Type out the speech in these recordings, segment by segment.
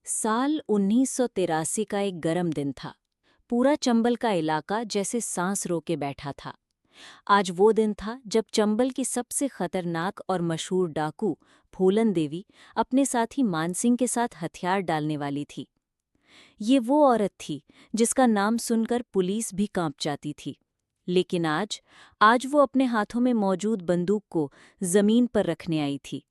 साल 1983 का एक गर्म दिन था। पूरा चंबल का इलाका जैसे सांस रोके बैठा था। आज वो दिन था जब चंबल की सबसे खतरनाक और मशहूर डाकू फूलन देवी अपने साथी मानसिंह के साथ हथियार डालने वाली थी। ये वो औरत थी जिसका नाम सुनकर पुलिस भी कांप जाती थी। लेकिन आज वो अपने हाथों में मौजूद बंदूक को जमीन पर रखने आई थी।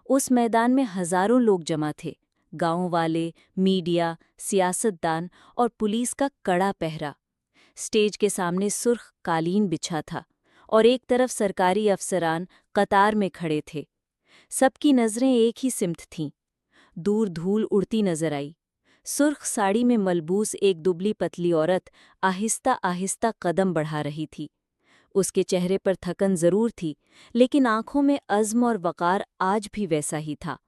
उस मैदान में हजारों लोग जमा थे। गांव वाले, मीडिया, सियासतदान और पुलिस का कड़ा पहरा। स्टेज के सामने सुर्ख कालीन बिछा था और एक तरफ सरकारी अफसरान कतार में खड़े थे। सबकी नजरें एक ही सिमत थीं। दूर धूल उड़ती नजर आई। सुर्ख साड़ी में मलबूस एक दुबली पतली औरत आहिस्ता आहिस्ता कदम बढ़ा रही थी। उसके चेहरे पर थकन जरूर थी, लेकिन आंखों में अज़्म और वक़ार आज भी वैसा ही था।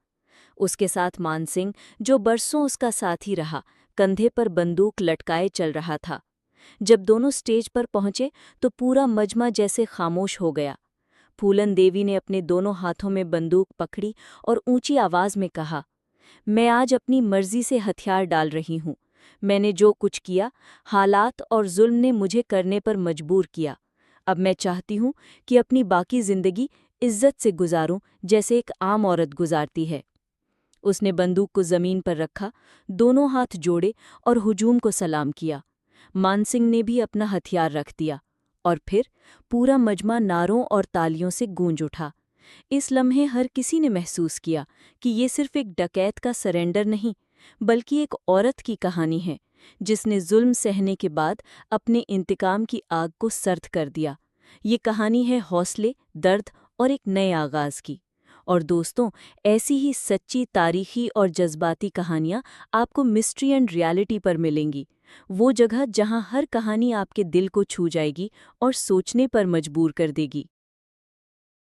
उसके साथ मानसिंह, जो बरसों उसका साथी रहा, कंधे पर बंदूक लटकाए चल रहा था। जब दोनों स्टेज पर पहुंचे तो पूरा मजमा जैसे खामोश हो गया। फूलन देवी ने अपने दोनों हाथों में बंदूक पकड़ी और ऊंची आवाज में कहा, मैं आज अपनी मर्जी से हथियार डाल रही हूं। मैंने जो कुछ किया, हालात और जुल्म ने मुझे करने पर मजबूर किया। अब मैं चाहती हूं कि अपनी बाकी जिंदगी इज्जत से गुजारूं, जैसे एक आम औरत गुजारती है। उसने बंदूक को जमीन पर रखा, दोनों हाथ जोड़े और हुजूम को सलाम किया। मानसिंह ने भी अपना हथियार रख दिया और फिर पूरा मजमा नारों और तालियों से गूंज उठा। इस लम्हे हर किसी ने महसूस किया कि ये सिर्फ एक डकैत का सरेंडर नहीं, बल्कि एक औरत की कहानी है, जिसने जुल्म सहने के बाद अपने इंतकाम की आग को सर्द कर दिया। ये कहानी है हौसले, दर्द और एक नए आगाज की। और दोस्तों, ऐसी ही सच्ची, तारीखी और जज्बाती कहानियाँ आपको मिस्ट्री एंड रियलिटी पर मिलेंगी। वो जगह जहाँ हर कहानी आपके दिल को छू जाएगी और सोचने पर मजबूर कर देगी।